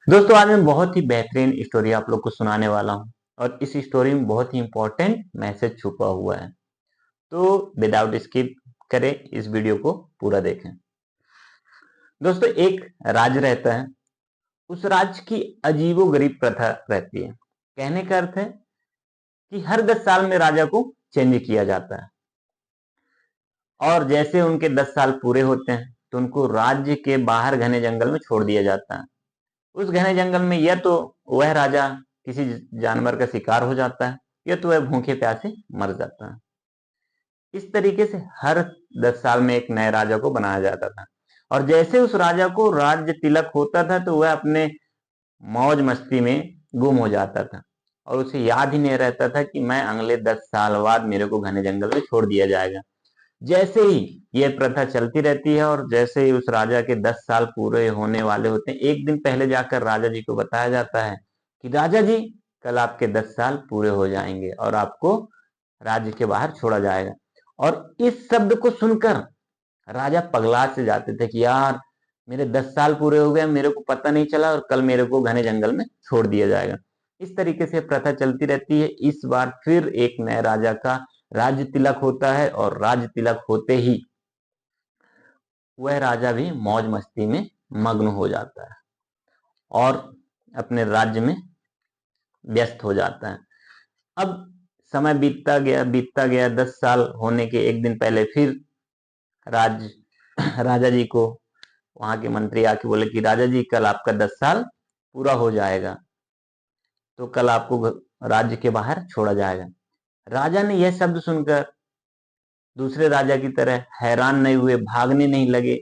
दोस्तों आज मैं बहुत ही बेहतरीन स्टोरी आप लोग को सुनाने वाला हूँ और इस स्टोरी में बहुत ही इंपॉर्टेंट मैसेज छुपा हुआ है। तो विदाउट स्किप करें, इस वीडियो को पूरा देखें। दोस्तों एक राज्य रहता है, उस राज्य की अजीबोगरीब प्रथा रहती है। कहने का अर्थ है कि हर 10 साल में राजा को चेंज किया जाता है और जैसे उनके 10 साल पूरे होते हैं तो उनको राज्य के बाहर घने जंगल में छोड़ दिया जाता है। उस घने जंगल में या तो वह राजा किसी जानवर का शिकार हो जाता है या तो वह भूखे प्यासे मर जाता है। इस तरीके से हर 10 साल में एक नए राजा को बनाया जाता था और जैसे उस राजा को राज्य तिलक होता था तो वह अपने मौज मस्ती में गुम हो जाता था और उसे याद ही नहीं रहता था कि मैं अगले 10 साल बाद मेरे को घने जंगल में छोड़ दिया जाएगा। जैसे ही यह प्रथा चलती रहती है और जैसे ही उस राजा के 10 साल पूरे होने वाले होते हैं, एक दिन पहले जाकर राजा जी को बताया जाता है कि राजा जी, कल आपके 10 साल पूरे हो जाएंगे और आपको राज्य के बाहर छोड़ा जाएगा। और इस शब्द को सुनकर राजा पगला से जाते थे कि यार, मेरे 10 साल पूरे हो गए, मेरे को पता नहीं चला और कल मेरे को घने जंगल में छोड़ दिया जाएगा। इस तरीके से प्रथा चलती रहती है। इस बार फिर एक नए राजा का राज्य तिलक होता है और राज्य तिलक होते ही वह राजा भी मौज मस्ती में मग्न हो जाता है और अपने राज्य में व्यस्त हो जाता है। अब समय बीतता गया 10 साल होने के एक दिन पहले फिर राज राजा जी को वहां के मंत्री आके बोले कि राजा जी, कल आपका 10 साल पूरा हो जाएगा तो कल आपको राज्य के बाहर छोड़ा जाएगा। राजा ने यह शब्द सुनकर दूसरे राजा की तरह हैरान नहीं हुए, भागने नहीं लगे।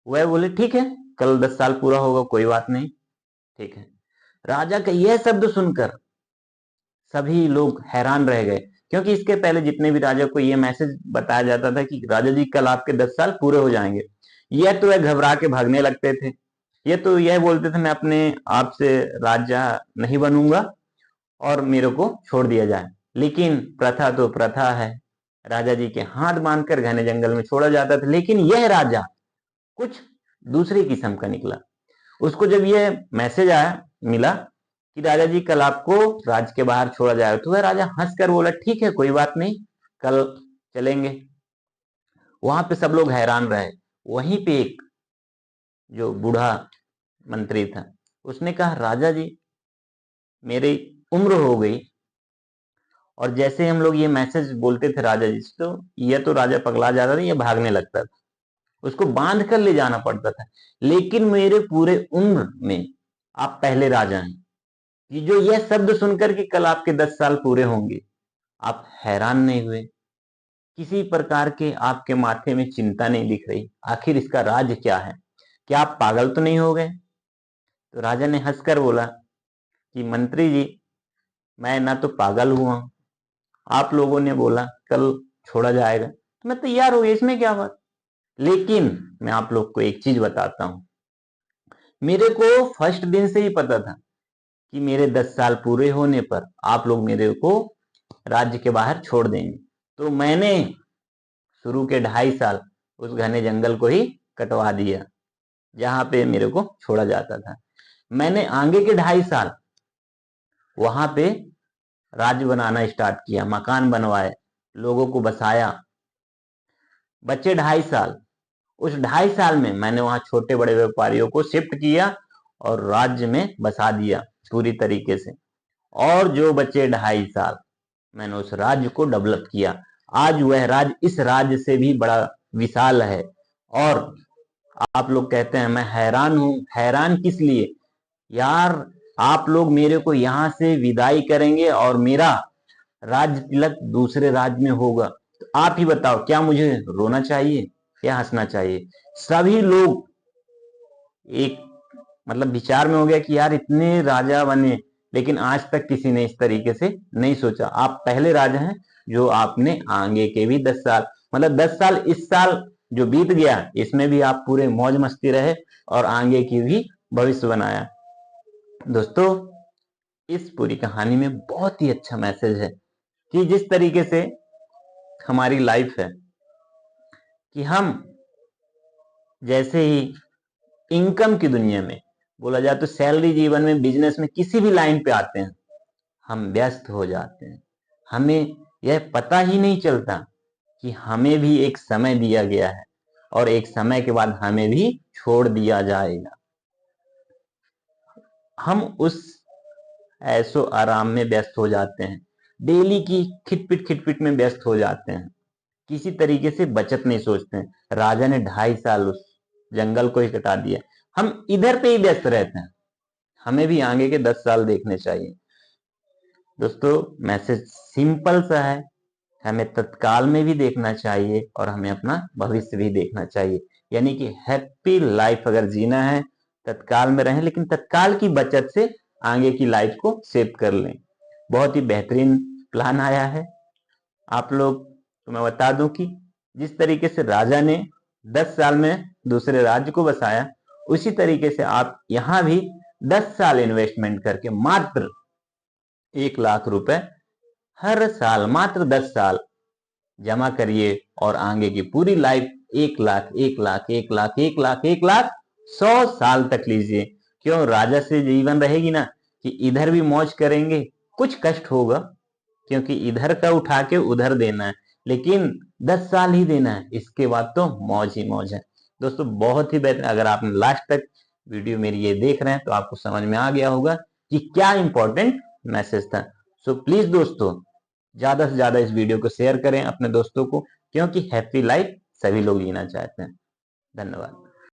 वह बोले ठीक है, कल 10 साल पूरा होगा, कोई बात नहीं, ठीक है। राजा का यह शब्द सुनकर सभी लोग हैरान रह गए, क्योंकि इसके पहले जितने भी राजा को यह मैसेज बताया जाता था कि राजा जी, कल आपके 10 साल पूरे हो जाएंगे, यह तो वह घबरा के भागने लगते थे। ये तो यह बोलते थे मैं अपने आप से राजा नहीं बनूंगा और मेरे को छोड़ दिया जाए। लेकिन प्रथा तो प्रथा है, राजा जी के हाथ बांधकर घने जंगल में छोड़ा जाता था। लेकिन यह राजा कुछ दूसरे किस्म का निकला। उसको जब यह मैसेज आया मिला कि राजा जी, कल आपको राज्य के बाहर छोड़ा जाएगा, तो वह राजा हंसकर बोला ठीक है, कोई बात नहीं, कल चलेंगे। वहां पे सब लोग हैरान रहे। वहीं पे एक जो बूढ़ा मंत्री था, उसने कहा राजा जी, मेरी उम्र हो गई और जैसे हम लोग ये मैसेज बोलते थे राजा जी से, तो यह तो राजा पगला जाता था, ये भागने लगता था, उसको बांध कर ले जाना पड़ता था। लेकिन मेरे पूरे उम्र में आप पहले राजा हैं। ये जो यह शब्द सुनकर कि कल आपके 10 साल पूरे होंगे, आप हैरान नहीं हुए? किसी प्रकार के आपके माथे में चिंता नहीं दिख रही? आखिर इसका राज क्या है? क्या आप पागल तो नहीं हो गए? तो राजा ने हंसकर बोला कि मंत्री जी, मैं ना तो पागल हुआ हूं, आप लोगों ने बोला कल छोड़ा जाएगा तो मैं तैयार हो गया, इसमें क्या बात। लेकिन मैं आप लोग को एक चीज बताता हूं, मेरे को फर्स्ट दिन से ही पता था कि मेरे 10 साल पूरे होने पर आप लोग मेरे को राज्य के बाहर छोड़ देंगे। तो मैंने शुरू के 2.5 साल उस घने जंगल को ही कटवा दिया जहां पे मेरे को छोड़ा जाता था। मैंने आगे के 2.5 साल वहां पे राज्य बनाना स्टार्ट किया, मकान बनवाए, लोगों को बसाया। बच्चे 2.5 साल, उस 2.5 साल में मैंने वहां छोटे बड़े व्यापारियों को शिफ्ट किया और राज्य में बसा दिया पूरी तरीके से। और जो बचे 2.5 साल, मैंने उस राज्य को डेवलप किया। आज वह राज्य इस राज्य से भी बड़ा विशाल है। और आप लोग कहते हैं मैं हैरान हूं, हैरान किस लिए? यार, आप लोग मेरे को यहां से विदाई करेंगे और मेरा राज्य तिलक दूसरे राज्य में होगा, तो आप ही बताओ, क्या मुझे रोना चाहिए या हंसना चाहिए? सभी लोग एक मतलब विचार में हो गया कि यार, इतने राजा बने लेकिन आज तक किसी ने इस तरीके से नहीं सोचा। आप पहले राजा हैं जो आपने आगे के भी 10 साल, मतलब 10 साल, इस साल जो बीत गया इसमें भी आप पूरे मौज मस्ती रहे और आगे की भी भविष्य बनाया। दोस्तों, इस पूरी कहानी में बहुत ही अच्छा मैसेज है कि जिस तरीके से हमारी लाइफ है कि हम जैसे ही इनकम की दुनिया में बोला जाए तो सैलरी जीवन में, बिजनेस में, किसी भी लाइन पे आते हैं, हम व्यस्त हो जाते हैं। हमें यह पता ही नहीं चलता कि हमें भी एक समय दिया गया है और एक समय के बाद हमें भी छोड़ दिया जाएगा। हम उस ऐसो आराम में व्यस्त हो जाते हैं, डेली की खिटपिट में व्यस्त हो जाते हैं, किसी तरीके से बचत नहीं सोचते हैं। राजा ने 2.5 साल उस जंगल को ही कटा दिया, हम इधर पे ही व्यस्त रहते हैं। हमें भी आगे के 10 साल देखने चाहिए। दोस्तों, मैसेज सिंपल सा है, हमें तत्काल में भी देखना चाहिए और हमें अपना भविष्य भी देखना चाहिए। यानी कि हैप्पी लाइफ अगर जीना है, तत्काल में रहें, लेकिन तत्काल की बचत से आगे की लाइफ को सेव कर लें। बहुत ही बेहतरीन प्लान आया है। आप लोग तो मैं बता दूं कि जिस तरीके से राजा ने 10 साल में दूसरे राज्य को बसाया, उसी तरीके से आप यहां भी 10 साल इन्वेस्टमेंट करके मात्र 1 लाख रुपए हर साल, मात्र 10 साल जमा करिए और आगे की पूरी लाइफ 1 लाख 1 लाख 1 लाख 1 लाख 1 लाख 100 साल तक लीजिए। क्यों? राजा से जीवन रहेगी ना कि इधर भी मौज करेंगे, कुछ कष्ट होगा क्योंकि इधर का उठा के उधर देना है, लेकिन 10 साल ही देना है, इसके बाद तो मौज ही मौज है। दोस्तों, बहुत ही बेहतर। अगर आपने लास्ट तक वीडियो मेरी ये देख रहे हैं तो आपको समझ में आ गया होगा कि क्या इंपॉर्टेंट मैसेज था। सो प्लीज दोस्तों, ज्यादा से ज्यादा इस वीडियो को शेयर करें अपने दोस्तों को, क्योंकि हैप्पी लाइफ सभी लोग जीना चाहते हैं। धन्यवाद।